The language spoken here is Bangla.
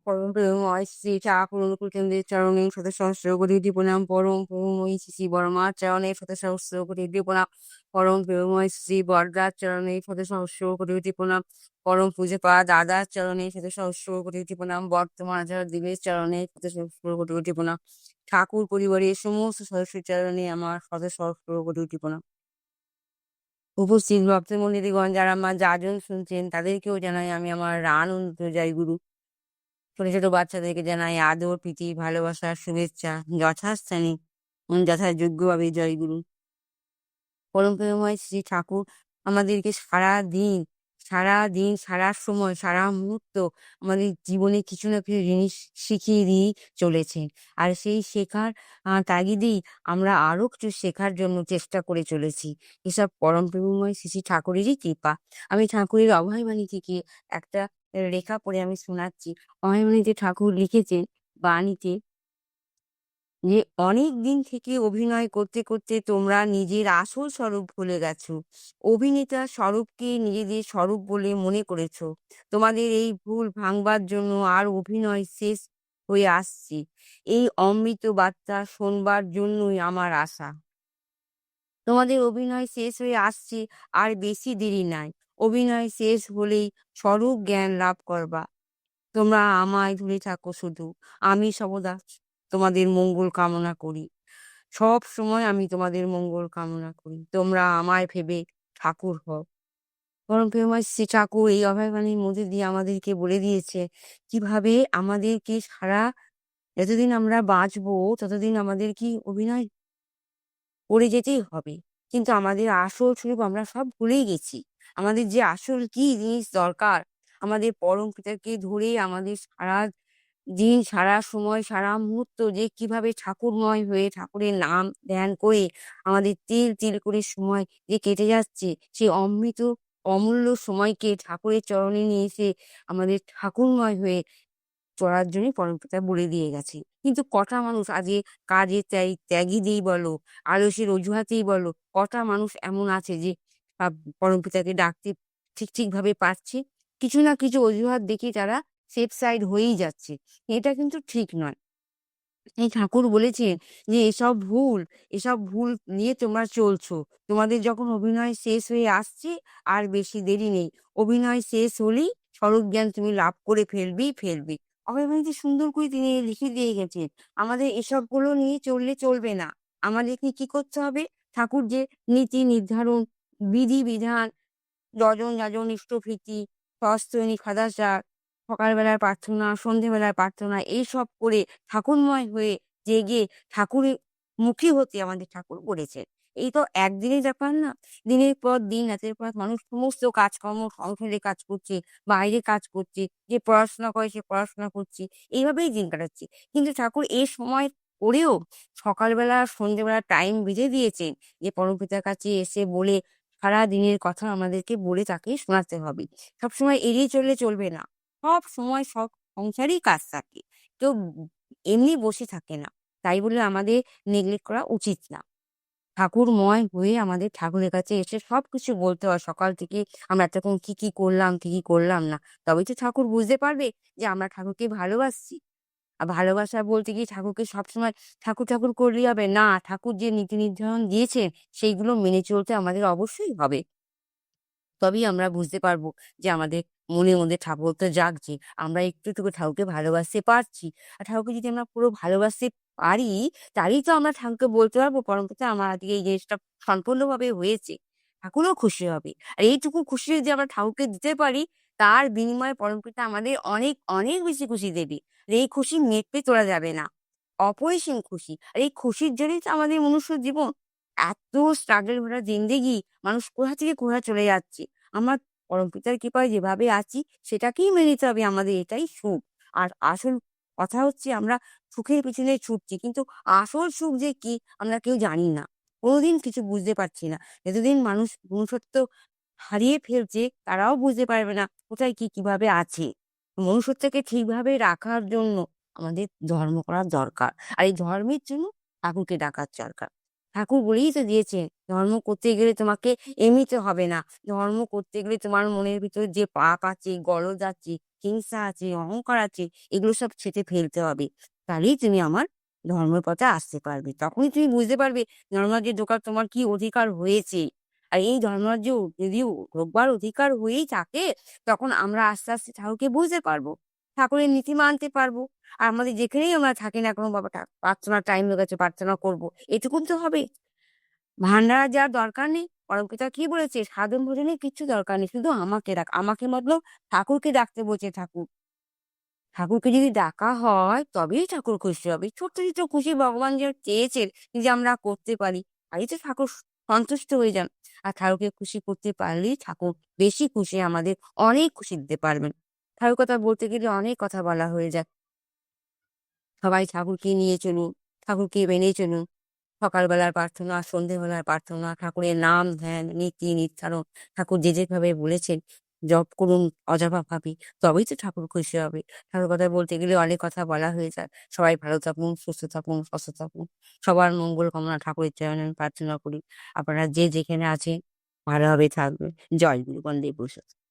পরম প্রেমময় শ্রী ঠাকুর অনুকূল কেন্দ্রের চরণে শত সহস্র কোটি প্রণাম। পরম প্রেমময়ী শ্রী বর্মার চরণে শত সহস্র কোটি প্রণাম। পরম প্রেমময় শ্রী বরদার চরণে শত সহস্র কোটি প্রণাম। পরম পূজা পা দাদার চরণে শত সহস্র কোটি প্রণাম। বর্তমান আচার্য দেবের চরণে শত সহস্র কোটি প্রণাম। ঠাকুর পরিবারের সমস্ত সদস্যের চরণে আমার শত সহস্র কোটি প্রণাম। উপস্থিত ভক্তমণ্ডলীগণ যারা আমার যাজন শুনছেন তাদেরকেও জানাই আমি আমার আনন্দ জয় গুরু। ছোট ছোট বাচ্চাদেরকে জানাই আদর, প্রীতি, ভালোবাসা, শুভেচ্ছা যথাস্থানে যথাযোগ্যভাবে জয় গুরু। পরম প্রেমময় শ্রী ঠাকুর আমাদেরকে সারা দিন সারা সময় সারা মুহূর্ত আমাদের জীবনে কিছু না কিছু জিনিস শিখিয়ে দিয়ে চলেছেন। আর সেই শেখার তাগিদেই আমরা আরো কিছু শেখার জন্য চেষ্টা করে চলেছি। এসব পরম প্রেমময় শ্রী শ্রী ঠাকুরেরই কৃপা। আমি ঠাকুরের অভয়বাণী থেকে একটা রেখা পড়ে আমি শোনাচ্ছি। অভয়বাণীতে ঠাকুর লিখেছেন বাণীতে যে অনেক দিন থেকে অভিনয় করতে করতে তোমরা নিজের আসল স্বরূপ ভুলে গেছো। অভিনেতা স্বরূপকে নিজেদের স্বরূপ বলে মনে করেছো। তোমাদের এই ভুল ভাঙবার জন্য আর অভিনয় শেষ হয়ে আসছে। এই অমৃত বার্তা শোনবার জন্যই আমার আশা। তোমাদের অভিনয় শেষ হয়ে আসছে, আর বেশি দেরি নাই। অভিনয় শেষ হলেই স্বরূপ জ্ঞান লাভ করবা। তোমরা আমায় ধরে থাকো শুধু। আমি সর্বদা তোমাদের মঙ্গল কামনা করি। সব সময় আমি তোমাদের মঙ্গল কামনা করি। তোমরা আমায় ভেবে ঠাকুর হও। পরম প্রেমময় শ্রী ঠাকুর এই অভয়বাণীর মধ্যে দিয়ে আমাদেরকে বলে দিয়েছে কিভাবে আমাদেরকে যতদিন আমরা বাঁচবো ততদিন আমাদের কি অভিনয় করে যেতেই হবে। কিন্তু আমাদের আসল স্বরূপ আমরা সব ভুলেই গেছি। আমাদের যে আসল কি জিনিস দরকার, আমাদের পরম পিতাকে ধরে আমাদের সারা দিন, সারা সময়, সারা মুহূর্ত যে কিভাবে ঠাকুরময় হয়ে ঠাকুরের নাম ধ্যান করে আমাদের তিল তিল করে সময় যে কেটে যাচ্ছে, সেই অমৃত অমূল্য সময়কে ঠাকুরের চরণে নিয়ে এসে আমাদের ঠাকুরময় হয়ে চড়ার জন্যই পরমপিতা বলে দিয়ে গেছে। কিন্তু কটা মানুষ আজকে কাজে ত্যাগীদেই বলো, আলসের অজুহাতেই বলো, কটা মানুষ এমন আছে যে পরমপিতাকে ডাকতে ঠিকভাবে পারছে? কিছু না কিছু অজুহাত দেখে তারা সেফ সাইড হয়েই যাচ্ছে। এটা কিন্তু ঠিক নয়। এই ঠাকুর বলেছেন যে এসব ভুল নিয়ে তোমরা চলছো। তোমাদের যখন অভিনয় শেষ হয়ে আসছে আর বেশি দেরি নেই। অভিনয় শেষ হলেই স্বরূপ জ্ঞান তুমি লাভ করে ফেলবে। অভয়বাণীতে সুন্দর করে তিনি লিখে দিয়ে গেছেন। আমাদের এসবগুলো নিয়ে চললে চলবে না। আমাদেরকে কি করতে হবে? ঠাকুর যে নীতি নির্ধারণ, বিধি-বিধান, যজন যাজন ইষ্টভীতি, সহস্রনী সদাচার, সকালবেলার প্রার্থনা, সন্ধ্যেবেলার প্রার্থনা এইসব করে ঠাকুরময় হয়ে জেগে ঠাকুরের মুখী হতে আমাদের ঠাকুর বলেছেন। এই তো একদিনের ব্যাপার না। দিনের পর দিন, রাতের পর রাত মানুষ সমস্ত কাজকর্ম সংসারে কাজ করছে, বাইরে কাজ করছে, যে পড়াশোনা করে সে পড়াশোনা করছে। এইভাবেই দিন কাটাচ্ছে। কিন্তু ঠাকুর এই সময় করেও সকালবেলা সন্ধ্যেবেলা টাইম বেঁধে দিয়েছেন যে পরমপিতার কাছে এসে বলে সারাদিনের কথা আমাদেরকে বলে তাকে শোনাতে হবে। সবসময় এড়িয়ে চললে চলবে না। সব সময় সব সংসারেই কাজ থাকে। কেউ এমনি বসে থাকে না। তাই বলে আমাদের নেগলেক্ট করা উচিত না। ঠাকুরময় হয়ে আমাদের ঠাকুরের কাছে এসে সবকিছু বলতে হয়। সকাল থেকে আমরা এতক্ষণ কি করলাম, কি করলাম না। তবেই তো ঠাকুর বুঝতে পারবে যে আমরা ঠাকুরকে ভালোবাসছি। ভালোবাসা বলতে গিয়ে ঠাকুরকে সবসময় ঠাকুর করলেই হবে না। ঠাকুর যে নীতি নির্ধারণ দিয়েছেন সেইগুলো মেনে চলতে আমাদের অবশ্যই হবে। তবেই আমরা বুঝতে পারবো যে আমাদের মনের মধ্যে ঠাকুরটা জাগছে। আমরা একটু করে ঠাকুরকে ভালোবাসতে পারছি। আর ঠাকুরকে যদি আমরা পুরো ভালোবাসতে পারি, তাহলেই তো আমরা ঠাকুরকে বলতে পারবো, "পরমপিতা আমার আজকে এই জিনিসটা সম্পূর্ণভাবে হয়েছে।" ঠাকুরও খুশি হবে। আর এইটুকু খুশি যদি আমরা ঠাকুরকে দিতে পারি, তার বিনিময়ে পরমপিতা আমাদের অনেক বেশি খুশি দেবে। আর এই খুশি মেপে তোলা যাবে না। অপরিসীম খুশি। আর এই খুশির জন্যই তো আমাদের মনুষ্য জীবন। এত স্ট্রাগল ভরা জিন্দেগি, মানুষ কোথা থেকে কোথায় চলে যাচ্ছে। আমরা পরমপিতার কৃপায় যেভাবে আছি সেটাকেই মেনে নিতে হবে, আমাদের এটাই সুখ। আর আসল কথা হচ্ছে আমরা সুখের পিছনে ছুটছি। কিন্তু আসল সুখ যে কি আমরা কেউ জানি না। কোনোদিন কিছু বুঝতে পারছি না। যতদিন মানুষ মনুষ্যত্ব হারিয়ে ফেলছে তারাও বুঝতে পারবে না কোথায় কিভাবে আছে। মনুষ্যত্বকে ঠিকভাবে রাখার জন্য আমাদের ধর্ম করা দরকার। আর এই ধর্মের জন্য ঠাকুরকে ডাকার দরকার। ঠাকুর বলেই তো দিয়েছে, ধর্ম করতে গেলে তোমাকে এমনিতে হবে না। ধর্ম করতে গেলে তোমার মনের ভিতরে যে পাপ আছে, গলদ আছে, হিংসা আছে, অহংকার আছে, এগুলো সব ছেঁটে ফেলতে হবে। তাহলেই তুমি আমার ধর্মের পথে আসতে পারবে। তখনই তুমি বুঝতে পারবে ধর্মরাজ্যে ঢোকার তোমার কি অধিকার হয়েছে। আর এই ধর্মরাজ্য যদি ঢোকবার অধিকার হয়েই থাকে, তখন আমরা আস্তে, আস্তে ঠাকুরকে বুঝতে পারবো। ঠাকুরের নীতি মানতে পারবো। আর আমাদের যেখানেই আমরা থাকি না কেন, বাবা প্রার্থনার টাইম হয়ে গেছে, প্রার্থনা করবো। এটুকুন তো হবে। ভান্ডার যাওয়ার দরকার নেই। পরমপিতা কি বলেছে? সাধন ভজনের কিচ্ছু দরকার নেই। শুধু আমাকে ডাক। আমাকে মতলব ঠাকুরকে ডাকতে বলছে ঠাকুর। ঠাকুরকে যদি ডাকা হয় তবেই ঠাকুর খুশি হবে। ছোট্ট, ছোট্ট খুশি ভগবান যে চেয়েছেন যে আমরা করতে পারি, তাই তো ঠাকুর সন্তুষ্ট হয়ে যান। আর ঠাকুরকে খুশি করতে পারলেই ঠাকুর বেশি খুশি, আমাদের অনেক খুশি দিতে পারবেন। ঠাকুর কথা বলতে গেলে অনেক কথা বলা হয়ে যায়। সবাই ঠাকুরকে নিয়ে চলুন, ঠাকুরকে মেনে চলুন। সকালবেলার প্রার্থনা, সন্ধ্যেবেলার প্রার্থনা, ঠাকুরের নাম, ধ্যান, নীতি নির্ধারণ, ঠাকুর যেভাবে বলেছেন জপ করুন অজাপাভাবে, তবেই তো ঠাকুর খুশি হবে। ঠাকুর কথা বলতে গেলে অনেক কথা বলা হয়ে যায়। সবাই ভালো থাকুন, সুস্থ থাকুন, স্বস্થ থাকুন। সবার মঙ্গল কামনা ঠাকুরের চরণে আমি প্রার্থনা করি। আপনারা যে যেখানে আছেন ভালোভাবে থাকবেন। জয় গুরু, বন্দে পুরুষোত্তম।